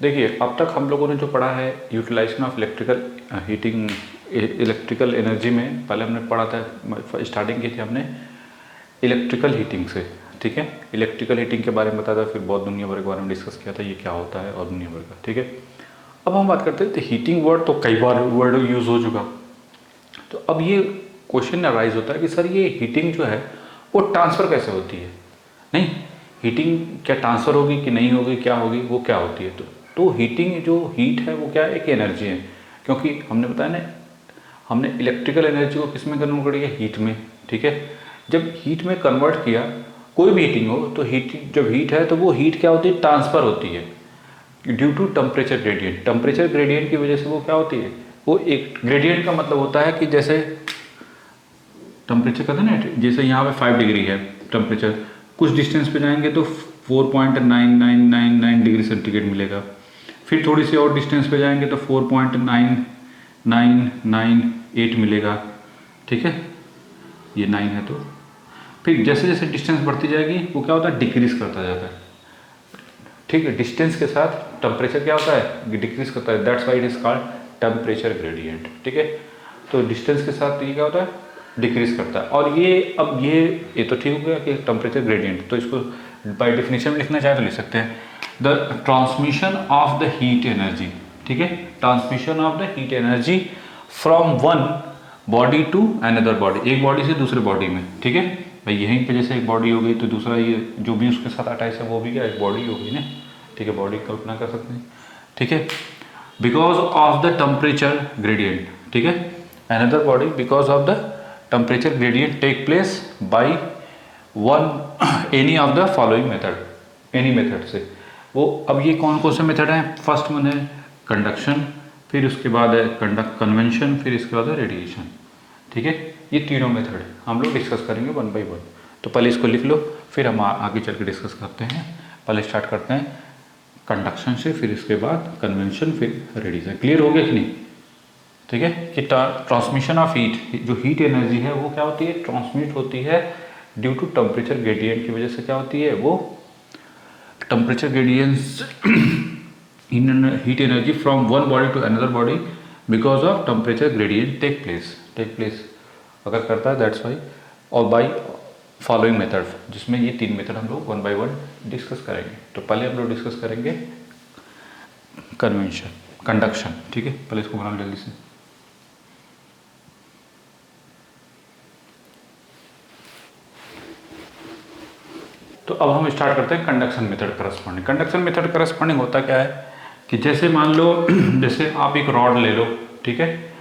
देखिए अब तक हम लोगों ने जो पढ़ा है utilization of electrical heating, electrical energy में पहले हमने पढ़ा था, स्टार्टिंग की थी हमने इलेक्ट्रिकल हीटिंग से, ठीक है। इलेक्ट्रिकल हीटिंग के बारे में बताया था, फिर बहुत दुनिया भर के बारे में डिस्कस किया था ये क्या होता है और दुनिया भर का, ठीक है। अब हम बात करते हैं तो हीटिंग वर्ड तो कई बार वर्ड यूज़ हो चुका, तो अब ये क्वेश्चन अराइज होता है कि सर ये हीटिंग जो है वो ट्रांसफ़र कैसे होती है। नहीं, हीटिंग क्या ट्रांसफ़र होगी कि नहीं होगी, क्या होगी, वो क्या होती है। तो हीटिंग जो हीट है वो क्या है, एक एनर्जी है, क्योंकि हमने बताया ना, हमने इलेक्ट्रिकल एनर्जी को किस में कन्वर्ट किया, हीट में, ठीक है। जब हीट में कन्वर्ट किया, कोई भी हीटिंग हो तो जब हीट है तो वो हीट क्या होती है, ट्रांसफ़र होती है due to temperature gradient. Temperature gradient की वजह से वो क्या होती है, वो एक ग्रेडियंट का मतलब होता है कि जैसे टेम्परेचर कहते हैं ना, जैसे यहाँ पे 5 डिग्री है टेम्परेचर, कुछ डिस्टेंस पे जाएंगे तो 4.9999 डिग्री सेंटीग्रेड मिलेगा, फिर थोड़ी सी और डिस्टेंस पे जाएंगे तो 4.9998 मिलेगा, ठीक है, ये 9 है। तो फिर जैसे जैसे डिस्टेंस बढ़ती जाएगी वो क्या होता है, डिक्रीज करता जाता है, ठीक है। डिस्टेंस के साथ टेम्परेचर क्या होता है, डिक्रीज करता है, that's why it is called temperature gradient, ठीक है। तो डिस्टेंस के साथ ये क्या होता है, डिक्रीज करता है। और ये अब ये तो ठीक हो गया कि टेम्परेचर ग्रेडियंट, तो इसको बाय डेफिनेशन में लिखना चाहे तो लिख सकते हैं, the transmission of the heat energy, ठीक है, transmission of the heat energy from one body to another body, एक बॉडी से दूसरे बॉडी में, ठीक है भाई। यहीं पे जैसे एक बॉडी हो गई तो दूसरा ये जो भी उसके साथ अटैच है वो भी क्या एक बॉडी होगी ना, ठीक है, बॉडी की कल्पना कर सकते हैं, ठीक है। Because of the temperature gradient, ठीक है, another body because of the temperature gradient take place by one any of the following method, any method से। वो अब ये कौन कौन से मेथड हैं, फर्स्ट वन है कंडक्शन, फिर उसके बाद है कन्वेंशन, फिर इसके बाद है रेडिएशन, ठीक है। ये तीनों मेथड हम लोग डिस्कस करेंगे वन बाई वन। तो पहले इसको लिख लो, फिर हम आगे चल के डिस्कस करते हैं। पहले स्टार्ट करते हैं कंडक्शन से, फिर इसके बाद कन्वेंशन, फिर रेडिएशन। क्लियर हो गया कि नहीं, ठीक है। कि ट्रांसमिशन ऑफ हीट, जो हीट एनर्जी है वो क्या होती है, ट्रांसमिट होती है ड्यू टू टेम्परेचर ग्रेडियंट की वजह से, क्या होती है वो temperature gradients in heat energy from one body to another body because of temperature gradient take place अगर करता है, दैट्स वाई, और बाई फॉलोइंग मेथड, जिसमें ये तीन मेथड हम लोग वन बाई वन डिस्कस करेंगे। तो पहले हम लोग डिस्कस करेंगे कंडक्शन, ठीक है। पहले इसको बना लो जल्दी से। तो अब हम स्टार्ट करते हैं conduction method corresponding. Conduction method corresponding होता क्या है कि जैसे मान लो जैसे आप एक रॉड ले लो, ठीक है,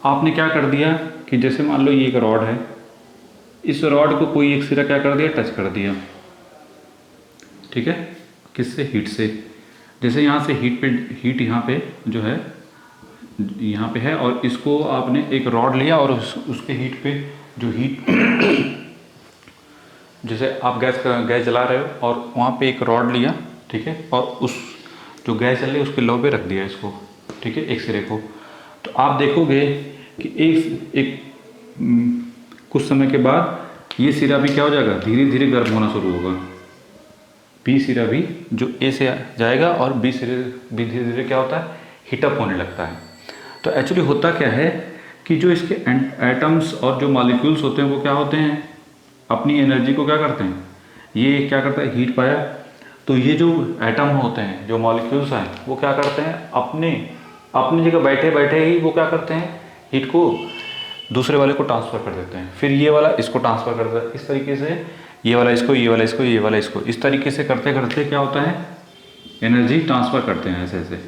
आपने क्या कर दिया कि जैसे मान लो ये एक रॉड है, इस रॉड को कोई एक सिरा क्या कर दिया, टच कर दिया, ठीक है, किससे, हीट से। जैसे यहाँ से हीट यहाँ पे जो है, यहाँ पे है, और इसको आपने एक रॉड लिया और उसके हीट पे जो हीट जैसे आप गैस जला रहे हो और वहाँ पे एक रॉड लिया, ठीक है, और उस जो गैस जल रही है उसके लो पे रख दिया इसको, ठीक है, एक सिरे को। तो आप देखोगे कि एक कुछ समय के बाद ये सिरा भी क्या हो जाएगा, धीरे धीरे गर्म होना शुरू होगा। बी सिरा भी जो ए से जाएगा और बी सिरे भी धीरे धीरे क्या होता है, हीटअप होने लगता है। तो एक्चुअली होता क्या है कि जो इसके एटम्स और जो मॉलिक्यूल्स होते हैं वो क्या होते हैं, अपनी एनर्जी को क्या करते हैं, ये क्या करता है, हीट पाया, तो ये जो एटम होते हैं, जो मॉलिक्यूल्स हैं, वो क्या करते हैं, अपनी जगह बैठे बैठे ही वो क्या करते हैं, हीट को दूसरे वाले को ट्रांसफ़र कर देते हैं। फिर ये वाला इसको ट्रांसफ़र करता है, इस तरीके से ये वाला इसको, ये वाला इसको, ये वाला इसको, इस तरीके से करते करते क्या होता है, एनर्जी ट्रांसफ़र करते हैं ऐसे ऐसे,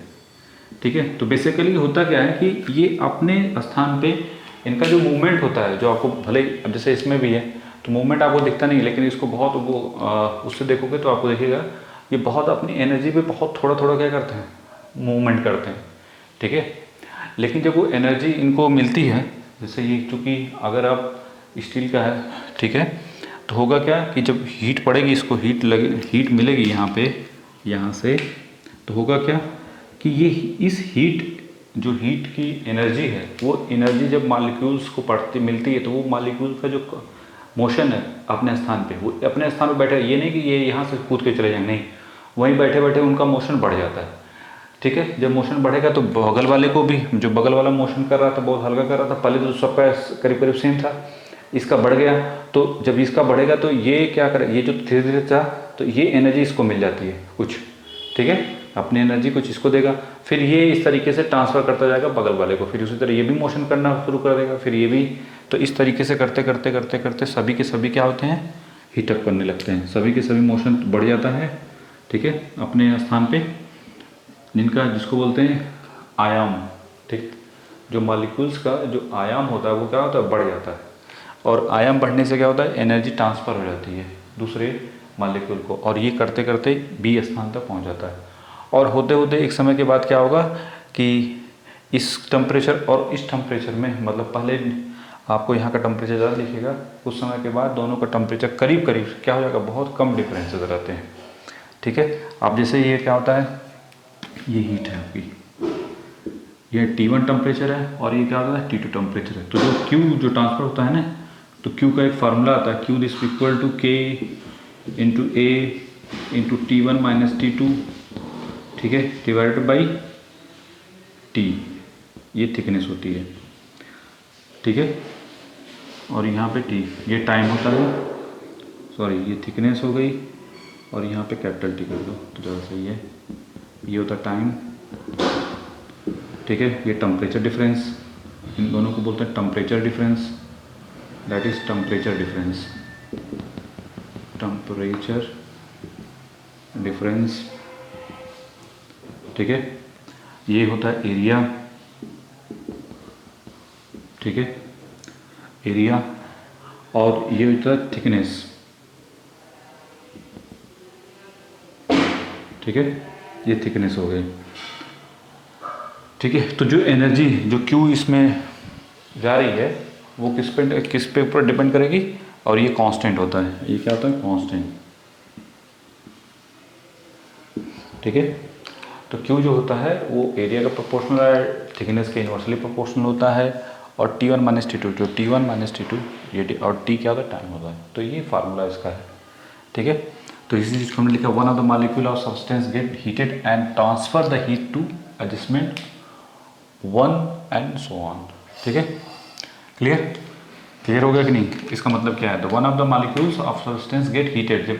ठीक है। तो बेसिकली होता क्या है कि ये अपने स्थान पे इनका जो मूवमेंट होता है, जो आपको भले अब जैसे इसमें भी है तो मूवमेंट आपको दिखता नहीं, लेकिन इसको बहुत वो उससे देखोगे तो आपको देखिएगा ये बहुत अपनी एनर्जी पे बहुत थोड़ा थोड़ा क्या करते हैं, मूवमेंट करते हैं, ठीक है। लेकिन जब वो एनर्जी इनको मिलती है, जैसे ये चूँकि अगर आप स्टील का है, ठीक है, तो होगा क्या कि जब हीट पड़ेगी, इसको हीट मिलेगी यहाँ पे, यहाँ से, तो होगा क्या कि ये इस जो हीट की एनर्जी है, वो एनर्जी जब मॉलिक्यूल्स को मिलती है, तो वो मॉलिक्यूल का जो मोशन है अपने स्थान पे, वो अपने स्थान पे बैठे, ये नहीं कि ये यहाँ से कूद के चले जाएंगे, नहीं, वहीं बैठे बैठे उनका मोशन बढ़ जाता है। ठीक है। जब मोशन बढ़ेगा तो बगल वाले को भी, जो बगल वाला मोशन कर रहा था बहुत हल्का कर रहा था, पहले तो सबका करीब करीब सेम था, इसका बढ़ गया, तो जब इसका बढ़ेगा तो ये क्या करे, ये जो धीरे धीरे था तो ये एनर्जी इसको मिल जाती है कुछ, ठीक है, अपनी एनर्जी कुछ इसको देगा, फिर ये इस तरीके से ट्रांसफ़र करता जाएगा बगल वाले को, फिर उसी तरह ये भी मोशन करना शुरू कर देगा, फिर ये भी, तो इस तरीके से करते करते करते करते सभी के सभी क्या होते हैं, हीटअप करने लगते हैं, सभी के सभी मोशन बढ़ जाता है, ठीक है, अपने स्थान पे, जिनका जिसको बोलते हैं आयाम, ठीक, जो मॉलिक्यूल्स का जो आयाम होता है वो क्या होता है, बढ़ जाता है, और आयाम बढ़ने से क्या होता है, एनर्जी ट्रांसफ़र हो जाती है दूसरे मॉलिक्यूल को, और ये करते करते बी स्थान तक पहुंच जाता है, और होते होते एक समय के बाद क्या होगा कि इस टेम्परेचर और इस टेम्परेचर में, मतलब पहले आपको यहाँ का टेम्परेचर ज़्यादा दिखेगा, कुछ समय के बाद दोनों का टेम्परेचर करीब करीब क्या हो जाएगा, बहुत कम डिफरेंसेस रहते हैं, ठीक है। अब जैसे ये क्या होता है, ये हीट है आपकी, ये T1 टेम्परेचर है और ये क्या होता है, T2 टेम्परेचर है, तो जो Q जो ट्रांसफ़र होता है ना, तो Q का एक फार्मूला आता है, Q this equal to K into A into T1 minus T2, ठीक है, डिवाइडेड बाई T, ये थिकनेस होती है, ठीक है, और यहाँ पे T ये टाइम होता है, सॉरी ये थिकनेस हो गई, और यहाँ पे कैपिटल T कर दो तो ज़्यादा सही है, ये होता है टाइम, ठीक है, ये टेम्परेचर डिफरेंस, इन दोनों को बोलते हैं temperature difference, that is temperature difference, temperature difference, ठीक है, ये होता है एरिया, ठीक है, एरिया, और ये होता है थिकनेस, ठीक है, ये थिकनेस हो गई, ठीक है। तो जो एनर्जी जो Q इसमें जा रही है वो किस पे ऊपर डिपेंड करेगी, और ये कांस्टेंट होता है, ये क्या होता है, कांस्टेंट, ठीक है। तो Q जो होता है वो एरिया का प्रोपोर्शनल है, थिकनेस के इन्वर्सली प्रोपोर्शनल होता है, और T1 माइनस T2, जो T1 माइनस T2 ये, और T क्या होता है, टाइम होता है, तो ये फार्मूला इसका है, ठीक है। तो इसी चीज़ को हमने लिखा, one of the molecule of substance get heated and transfer the heat to adjustment 1 and so on, ठीक है, क्लियर हो गया कि नहीं, इसका मतलब क्या है, the one of the molecules of substance get heated, जब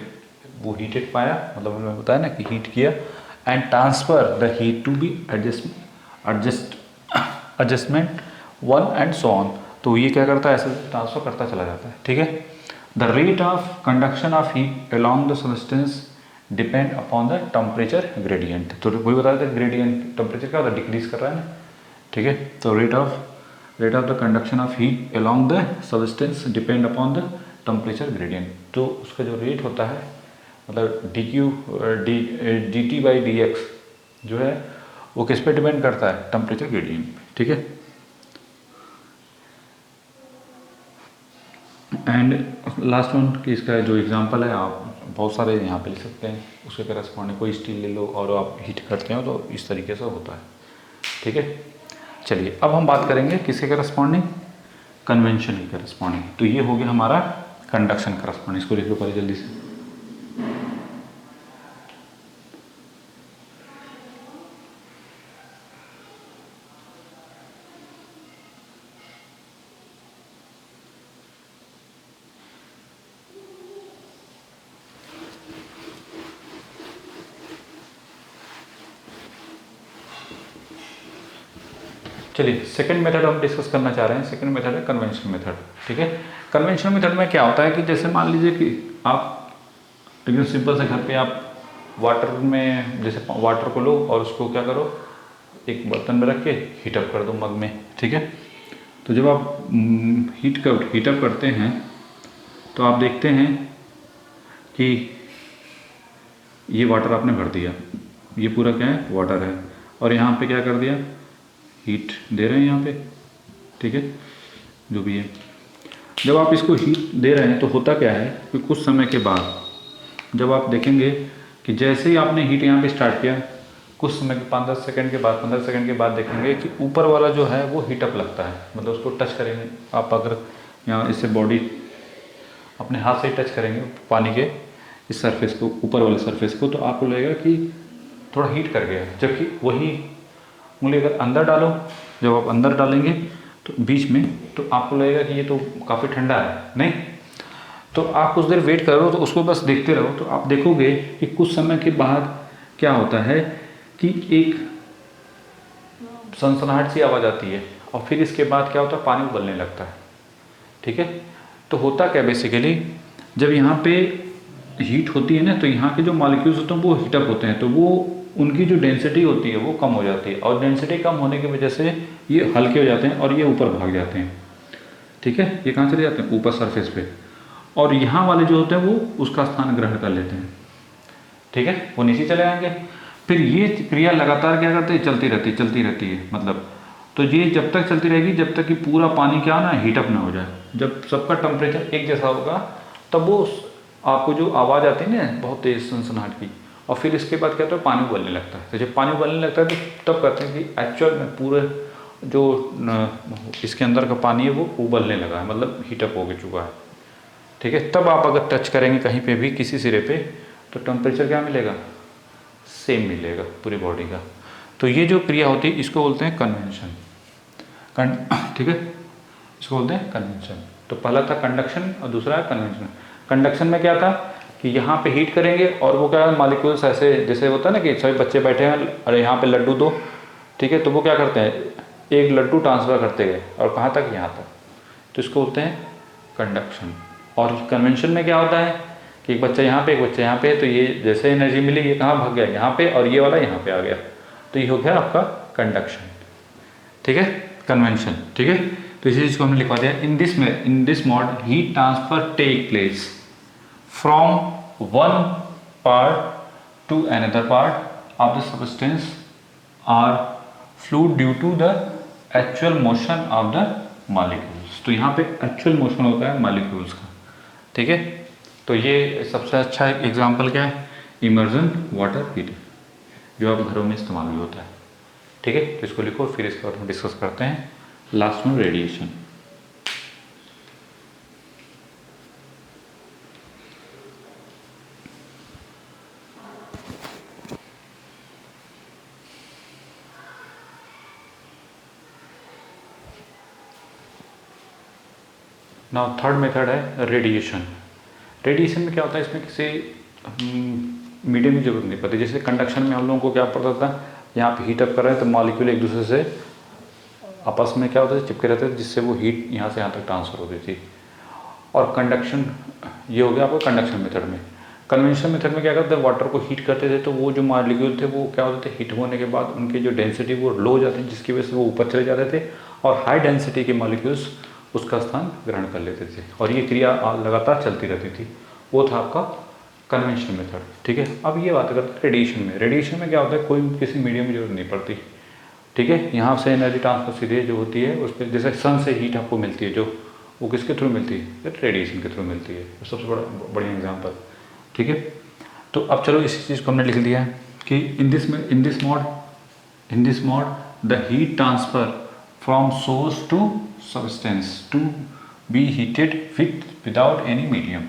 वो हीटेड पाया, मतलब हमने बताया ना कि हीट किया, and transfer the heat to be adjustment 1 and so on, तो ये क्या करता है, ऐसे ट्रांसफर करता चला जाता है, ठीक है। The rate of conduction of heat along the substance depend upon the temperature gradient, तो वही बताया था, ग्रेडियंट टेम्परेचर क्या होता है, डिक्रीज कर रहा है ना, ठीक है। तो rate of the conduction of heat along the substance depend upon the temperature gradient, तो उसका जो रेट होता है, मतलब D T by D x जो है वो किस पे डिपेंड करता है, टेम्परेचर ग्रेडियंट पे, ठीक है। एंड लास्ट वन कि इसका जो एग्जांपल है, आप बहुत सारे यहाँ पे लिख सकते हैं, उसके करस्पॉन्डिंग कोई स्टील ले लो और आप हीट करते हो तो इस तरीके से होता है, ठीक है। चलिए अब हम बात करेंगे किसके करस्पॉन्डिंग, कन्वेंशन के करस्पॉन्डिंग, तो ये हो गया हमारा कंडक्शन करस्पॉन्डिंग, इसको लिख लो पहले जल्दी से। चलिए सेकंड मेथड हम डिस्कस करना चाह रहे हैं, सेकंड मेथड है कन्वेंशनल मेथड, ठीक है। कन्वेंशनल मेथड में क्या होता है कि जैसे मान लीजिए कि आप एकदम सिंपल से घर पे आप वाटर में, जैसे वाटर को लो और उसको क्या करो, एक बर्तन में रख के हीटअप कर दो मग में, ठीक है। तो जब आप हीटअप करते हैं तो आप देखते हैं कि ये वाटर आपने भर दिया, ये पूरा क्या है, वाटर है, और यहाँ पे क्या कर दिया, हीट दे रहे हैं यहाँ पे, ठीक है, जो भी है। जब आप इसको हीट दे रहे हैं तो होता क्या है कि कुछ समय के बाद जब आप देखेंगे कि जैसे ही आपने हीट यहाँ पे स्टार्ट किया, कुछ समय के 5-10 सेकंड के बाद, 15 सेकंड के बाद देखेंगे कि ऊपर वाला जो है वो हीटअप लगता है, मतलब उसको टच करेंगे आप, अगर यहाँ इससे बॉडी अपने हाथ से ही टच करेंगे पानी के इस सरफेस को, ऊपर वाले सरफेस को, तो आपको लगेगा कि थोड़ा हीट कर गया, जबकि वही उंगली अगर अंदर डालो, जब आप अंदर डालेंगे तो बीच में, तो आपको लगेगा कि ये तो काफ़ी ठंडा है, नहीं। तो आप कुछ देर वेट करो, तो उसको बस देखते रहो, तो आप देखोगे कि कुछ समय के बाद क्या होता है कि एक सनसनाहट सी आवाज़ आती है, और फिर इसके बाद क्या होता है, पानी उबलने लगता है। ठीक है, तो होता क्या बेसिकली, जब यहाँ पे हीट होती है ना, तो यहाँ के जो मॉलिक्यूल्स होते हैं वो हीटअप होते हैं, तो वो उनकी जो डेंसिटी होती है वो कम हो जाती है, और डेंसिटी कम होने की वजह से ये हल्के हो जाते हैं और ये ऊपर भाग जाते हैं। ठीक है, ये कहाँ चले जाते हैं, ऊपर सरफेस पे, और यहाँ वाले जो होते हैं वो उसका स्थान ग्रहण कर लेते हैं। ठीक है, वो नीचे चले आएंगे। फिर ये क्रिया लगातार क्या करते हैं, चलती रहती है मतलब। तो ये जब तक चलती रहेगी जब तक कि पूरा पानी क्या ना हीटअप ना हो जाए। जब सबका टेम्परेचर एक जैसा होगा तब वो आपको जो आवाज़ आती है ना बहुत तेज सनसनाहट की, और फिर इसके बाद क्या होता है, पानी उबलने लगता है। तो जब पानी उबलने लगता है तो तब कहते हैं कि एक्चुअल में पूरे जो इसके अंदर का पानी है वो उबलने लगा है, मतलब हीटअप हो चुका है। ठीक है, तब आप अगर टच करेंगे कहीं पे भी किसी सिरे पे, तो टेम्परेचर क्या मिलेगा, सेम मिलेगा पूरी बॉडी का। तो ये जो क्रिया होती है इसको बोलते हैं कन्वेंशन। ठीक है, इसको बोलते हैं कन्वेंशन। तो पहला था कंडक्शन और दूसरा है कन्वेंशन। कंडक्शन में क्या था कि यहाँ पे हीट करेंगे और वो क्या मॉलिक्यूल्स ऐसे जैसे होता है ना कि सभी बच्चे बैठे हैं, अरे यहाँ पे लड्डू दो, ठीक है, तो वो क्या करते हैं, एक लड्डू ट्रांसफ़र करते गए और कहाँ तक, यहाँ तक। तो इसको बोलते हैं कंडक्शन। और कन्वेंशन में क्या होता है कि एक बच्चा यहाँ पे एक बच्चा यहाँ पे, तो ये जैसे एनर्जी मिली ये कहाँ भाग गया, यहाँ पे, और ये वाला यहाँ पे आ गया, तो ये हो गया आपका कंडक्शन। ठीक है, कन्वेंशन। ठीक है, तो इसी चीज़ को हमने लिखवा दिया। In this mode heat transfer take place from one part to another part of the substance or fluid due to the actual motion of the molecules. तो यहाँ पे एक्चुअल मोशन होता है मॉलिक्यूल्स का। ठीक है, तो ये सबसे अच्छा एग्जांपल क्या है, इमर्जन वाटर हीटर, जो आप घरों में इस्तेमाल भी होता है। ठीक है, तो इसको लिखो, फिर इसके बाद हम डिस्कस करते हैं लास्ट में रेडिएशन। नाउ थर्ड मेथड है रेडिएशन। रेडिएशन में क्या होता है, इसमें किसी मीडियम की जरूरत नहीं पड़ती। जैसे कंडक्शन में हम लोगों को क्या पता था, यहाँ पे हीट अप कर रहे हैं तो मॉलिक्यूल एक दूसरे से आपस में क्या होता है, चिपके रहते थे, जिससे वो हीट यहाँ से यहाँ तक ट्रांसफ़र होती थी। और कंडक्शन ये हो गया आपका कंडक्शन मेथड में। कन्वेंशन मेथड में क्या करते थे, वाटर को हीट करते थे तो वो जो मॉलिक्यूल थे वो क्या होते थे, हीट होने के बाद उनकी जो डेंसिटी वो लो हो जाती है, जिसकी वजह से वो ऊपर चले जाते थे, और हाई डेंसिटी के मॉलिक्यूल्स उसका स्थान ग्रहण कर लेते थे, और ये क्रिया लगातार चलती रहती थी। वो था आपका कन्वेंशन मेथड। ठीक है, अब ये बात करते हैं रेडिएशन में। रेडिएशन में क्या होता है, कोई किसी मीडियम की जरूरत नहीं पड़ती। ठीक है, यहाँ से एनर्जी ट्रांसफर सीधे जो होती है उस पर, जैसे सन से हीट आपको मिलती है जो, वो किसके थ्रू मिलती है, रेडिएशन के थ्रू मिलती है। सबसे बढ़िया एग्जाम्पल। ठीक है, तो अब चलो इसी चीज़ को हमने लिख दिया है कि in this mode the heat transfer from source to substance to be heated without any medium,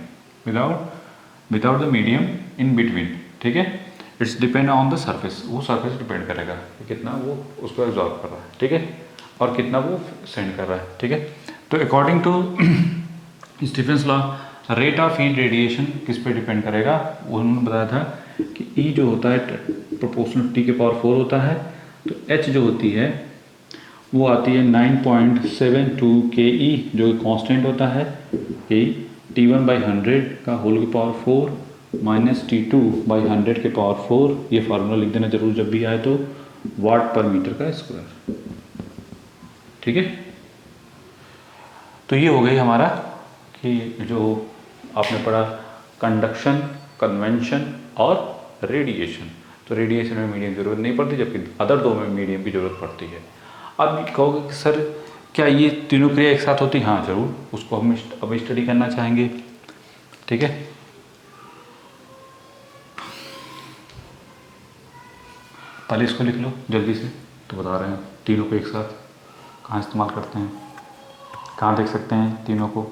without the medium in between. ठीक है, it's depend on the surface, वो सरफेस डिपेंड करेगा कि कितना वो उसको एब्जॉर्ब कर रहा है। ठीक है, और कितना वो सेंड कर रहा है। ठीक है, तो according to Stefan's law rate of heat radiation किस पे डिपेंड करेगा, उन्होंने बताया था कि E जो होता है प्रोपोर्शनल T के पावर 4 होता है, तो H जो होती है वो आती है 9.72 KE जो कांस्टेंट होता है, T1/100 का होल की पावर 4 माइनस T2/100 के पावर 4। ये फार्मूला लिख देना जरूर जब भी आए तो, वाट पर मीटर का स्क्वायर। ठीक है, तो ये हो गई हमारा कि जो आपने पढ़ा कंडक्शन, कन्वेंशन और रेडिएशन। तो रेडिएशन में मीडियम की जरूरत नहीं पड़ती, जबकि अदर दो में मीडियम की जरूरत पड़ती है। अब कहोगे कि सर क्या ये तीनों क्रिया एक साथ होती? हाँ जरूर, उसको हम अब स्टडी करना चाहेंगे। ठीक है, पहले इसको लिख लो जल्दी से, तो बता रहे हैं तीनों को एक साथ कहाँ इस्तेमाल करते हैं, कहाँ देख सकते हैं तीनों को।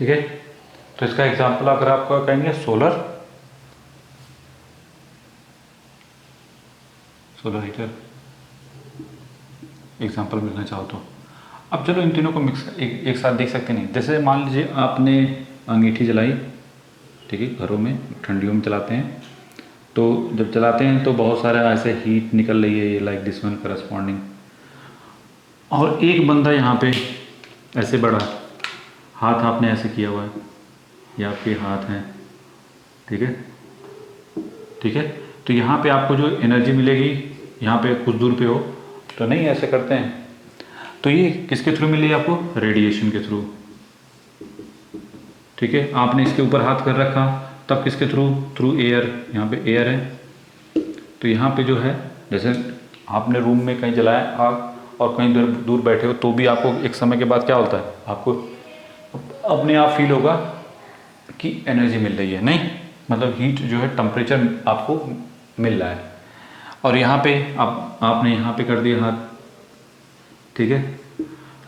ठीक है। तो इसका एग्जांपल अगर आपको कहेंगे सोलर हीटर एग्जांपल मिलना चाहो तो। अब चलो इन तीनों को मिक्स एक साथ देख सकते नहीं। जैसे मान लीजिए आपने अंगीठी जलाई, ठीक है, घरों में ठंडियों में चलाते हैं, तो जब चलाते हैं तो बहुत सारा ऐसे हीट निकल रही है, ये लाइक दिस वन करस्पॉन्डिंग, और एक बंदा यहाँ पे ऐसे बड़ा हाथ आपने ऐसे किया हुआ है, ये आपके हाथ हैं, ठीक है, ठीक है। तो यहाँ पे आपको जो एनर्जी मिलेगी, यहाँ पे कुछ दूर पे हो तो नहीं ऐसे करते हैं, तो ये किसके थ्रू मिली आपको? रेडिएशन के थ्रू, ठीक है। आपने इसके ऊपर हाथ कर रखा, तब किसके थ्रू? थ्रू एयर, यहाँ पे एयर है, तो यहाँ पे जो है जैसे आपने रूम में कहीं जलाया आग और कहीं दूर दूर बैठे हो, तो भी आपको एक समय के बाद क्या होता है, आपको अपने आप फील होगा कि एनर्जी मिल रही है, नहीं मतलब हीट जो है, टेम्परेचर आपको मिल रहा है। और यहाँ पे आपने यहाँ पे कर दिया हाथ, ठीक है,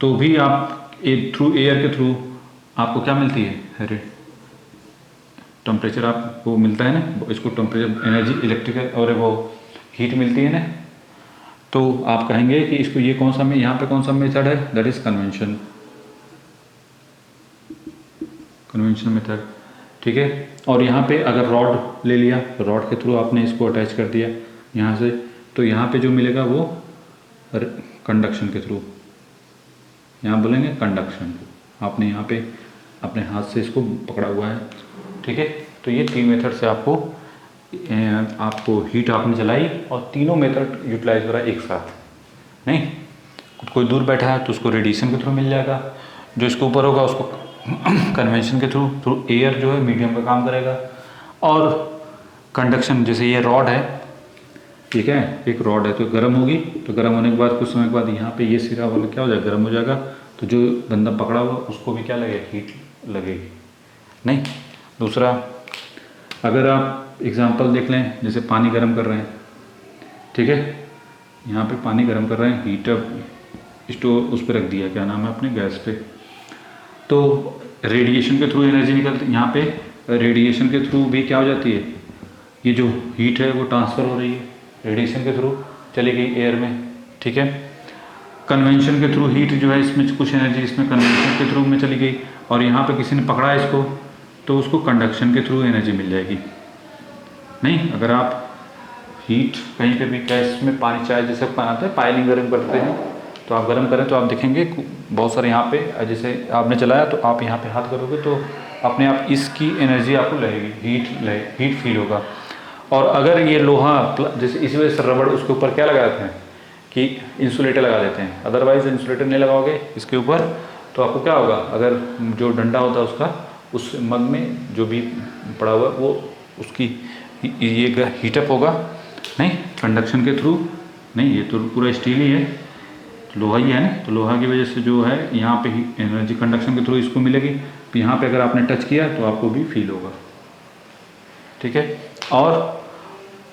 तो भी आप थ्रू एयर के थ्रू आपको क्या मिलती है? अरे टेम्परेचर आपको मिलता है ना, इसको टेम्परेचर एनर्जी इलेक्ट्रिकल और वो हीट मिलती है ना। तो आप कहेंगे कि इसको ये कौन सा में यहाँ पे कौन सा मेथड है? दैट इज कन्वेंशन मेथड, ठीक है। और यहाँ पे अगर रॉड ले लिया, रॉड के थ्रू आपने इसको अटैच कर दिया यहाँ से, तो यहाँ पे जो मिलेगा वो कंडक्शन के थ्रू, यहाँ बोलेंगे कंडक्शन। आपने यहाँ पे अपने हाथ से इसको पकड़ा हुआ है, ठीक है। तो ये तीन मेथड से आपको हीट आपने जलाई, और तीनों मेथड यूटिलाइज हो रहा है एक साथ, नहीं कोई दूर बैठा है तो उसको रेडिएशन के थ्रू मिल जाएगा, जो इसके ऊपर होगा उसको कन्वेंशन के थ्रू एयर जो है मीडियम का काम करेगा, और कंडक्शन जैसे ये रॉड है, ठीक है, एक रॉड है तो गर्म होगी, तो गर्म होने के बाद कुछ समय के बाद यहाँ पे ये सिरा वाला क्या हो जाएगा? गर्म हो जाएगा, तो जो बंदा पकड़ा हुआ उसको भी क्या लगेगा? हीट लगेगी, नहीं। दूसरा, अगर आप एग्जांपल देख लें, जैसे पानी गर्म कर रहे हैं, ठीक है, यहाँ पे पानी गर्म कर रहे हैं, हीटर स्टोव उस पर रख दिया, क्या नाम है, अपने गैस पे, तो रेडिएशन के थ्रू एनर्जी निकलती, यहाँ पे रेडिएशन के थ्रू भी क्या हो जाती है? ये जो हीट है वो ट्रांसफ़र हो रही है, रेडिएशन के थ्रू चली गई एयर में, ठीक है। कन्वेंशन के थ्रू हीट जो है, इसमें कुछ एनर्जी इसमें कन्वेंशन के थ्रू में चली गई, और यहाँ पे किसी ने पकड़ा इसको, तो उसको कंडक्शन के थ्रू एनर्जी मिल जाएगी, नहीं। अगर आप हीट कहीं पे भी गैस में पानी, चाय जैसे बनाते हैं, पायलिंग गर्म करते हैं, तो आप गर्म करें तो आप देखेंगे बहुत सारे यहाँ पे, जैसे आपने चलाया तो आप यहाँ पे हाथ करोगे तो अपने आप इसकी एनर्जी आपको लगेगी, हीट फील होगा। और अगर ये लोहा, जैसे इसी वजह से रबड़ उसके ऊपर क्या लगा देते हैं कि इंसुलेटर लगा देते हैं, अदरवाइज इंसुलेटर नहीं लगाओगे इसके ऊपर तो आपको क्या होगा? अगर जो डंडा होता है उसका, उस मग में जो भी पड़ा हुआ वो उसकी ये हीटअप होगा, नहीं कंडक्शन के थ्रू, नहीं ये तो पूरा स्टील ही है, लोहा ही है ना, तो लोहा की वजह से जो है यहाँ पे एनर्जी कंडक्शन के थ्रू इसको मिलेगी, तो यहाँ पे अगर आपने टच किया तो आपको भी फील होगा, ठीक है। और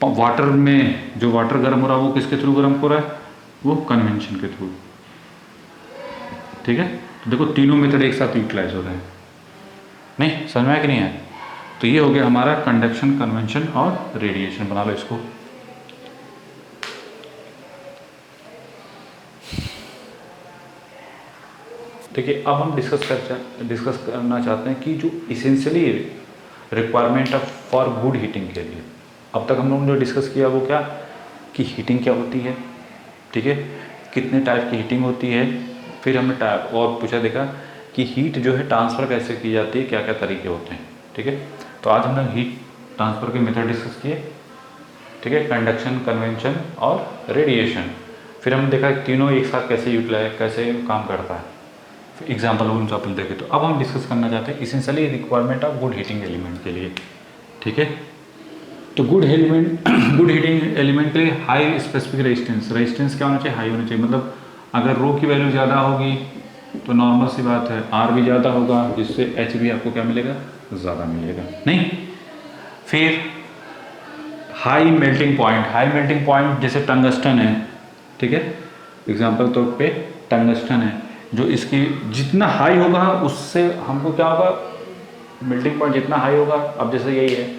वाटर में जो वाटर गर्म हो रहा है वो किसके थ्रू गर्म हो रहा है? वो कन्वेंशन के थ्रू, ठीक है। तो देखो तीनों मेथड एक साथ यूटिलाइज हो रहे हैं, नहीं समझ में आया कि नहीं है? तो ये हो गया हमारा कंडक्शन, कन्वेंशन और रेडिएशन, बना लो इसको। देखिए अब हम डिस्कस करना चाहते हैं कि जो essentially requirement of for good heating के लिए, अब तक हम लोगों ने जो डिस्कस किया वो क्या, कि हीटिंग क्या होती है, ठीक है, कितने टाइप की हीटिंग होती है, फिर हमने टाइप और पूछा, देखा कि हीट जो है ट्रांसफ़र कैसे की जाती है, क्या क्या तरीके होते हैं, ठीक है। तो आज हमने हीट ट्रांसफ़र के मेथड डिस्कस किए, ठीक है, कंडक्शन, कन्वेंशन और रेडिएशन। फिर हमने देखा तीनों एक साथ कैसे यूटिलाइज, कैसे काम करता है, एग्जाम्पल देखें। तो अब हम डिस्कस करना चाहते हैं essentially requirement of good heating element के लिए, ठीक है। तो गुड हीटिंग एलिमेंट के लिए हाई स्पेसिफिक रेजिस्टेंस क्या होना चाहिए? हाई होना चाहिए, मतलब अगर रो की वैल्यू ज़्यादा होगी तो नॉर्मल सी बात है आर भी ज़्यादा होगा, जिससे एच भी आपको क्या मिलेगा? ज़्यादा मिलेगा, नहीं। फिर हाई मेल्टिंग पॉइंट जैसे टंगस्टन है, ठीक है, एग्जाम्पल तौर पे टंगस्टन है, जो इसकी जितना हाई होगा उससे हमको क्या होगा, मेल्टिंग पॉइंट जितना हाई होगा, अब जैसे यही है,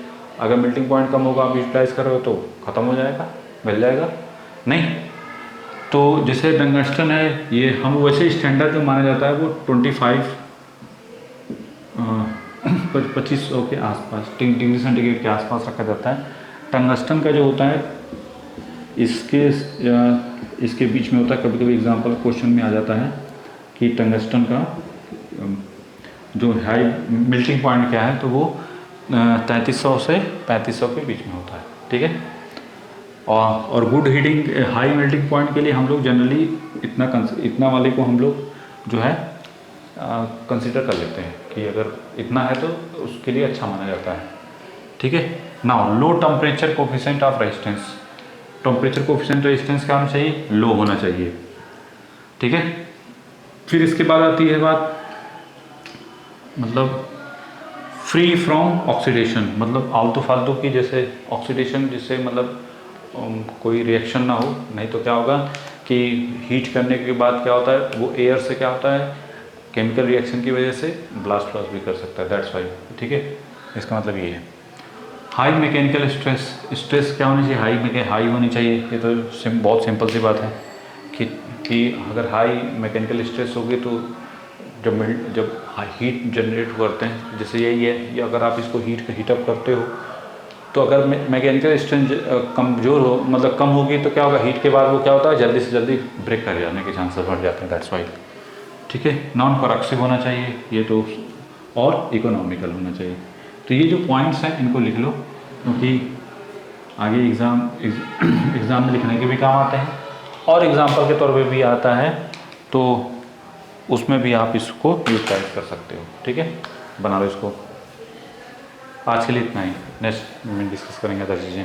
अगर मेल्टिंग पॉइंट कम होगा आप यूटिलाइज करोगे तो ख़त्म हो जाएगा, मिल जाएगा नहीं। तो जैसे टंगस्टन है ये हम वैसे स्टैंडर्ड जो माना जाता है वो 2500 के आसपास डिग्री सेंटीग्रेड के आसपास रखा जाता है। टंगस्टन का जो होता है इसके बीच में होता है, कभी कभी एग्जांपल क्वेश्चन में आ जाता है कि टंगस्टन का जो हाई मेल्टिंग पॉइंट क्या है, तो वो 3300 से 3500 के बीच में होता है, ठीक है। और good heating high melting point के लिए हम लोग जनरली इतना वाले को हम लोग जो है कंसिडर कर लेते हैं कि अगर इतना है तो उसके लिए अच्छा माना जाता है, ठीक है। Now low temperature coefficient of resistance, temperature coefficient resistance क्या होना चाहिए, लो होना चाहिए, ठीक है। फिर इसके बाद आती है बात मतलब फ्री फ्रॉम ऑक्सीडेशन, मतलब आलतू फालतू की जैसे ऑक्सीडेशन जिससे मतलब कोई रिएक्शन ना हो, नहीं तो क्या होगा कि हीट करने के बाद क्या होता है वो एयर से क्या होता है केमिकल रिएक्शन की वजह से ब्लास्ट लॉस भी कर सकता है, दैट्स वाई, ठीक है। इसका मतलब ये है। हाई मैकेनिकल स्ट्रेस, स्ट्रेस क्या होनी चाहिए, हाई होनी चाहिए, ये तो बहुत सिंपल सी बात है कि अगर हाई मैकेनिकल स्ट्रेस होगी तो जब हीट जनरेट करते हैं, जैसे यही है, या अगर आप इसको हीटअप करते हो तो अगर मैकेनिकल स्ट्रेंथ कमज़ोर हो मतलब कम होगी तो क्या होगा, हीट के बाद वो क्या होता है जल्दी से जल्दी ब्रेक कर जाने के चांसेस बढ़ जाते हैं, दैट्स वाई, ठीक है। नॉन करेक्सिव होना चाहिए ये तो, और इकोनॉमिकल होना चाहिए। तो ये जो पॉइंट्स हैं इनको लिख लो, क्योंकि आगे एग्ज़ाम में लिखने के भी काम आते हैं और एग्जाम्पल के तौर पे भी आता है, तो उसमें भी आप इसको यूटिलाइज कर सकते हो, ठीक है। बना लो इसको। आज के लिए इतना ही, नेक्स्ट में डिस्कस करेंगे अदर चीज़ें।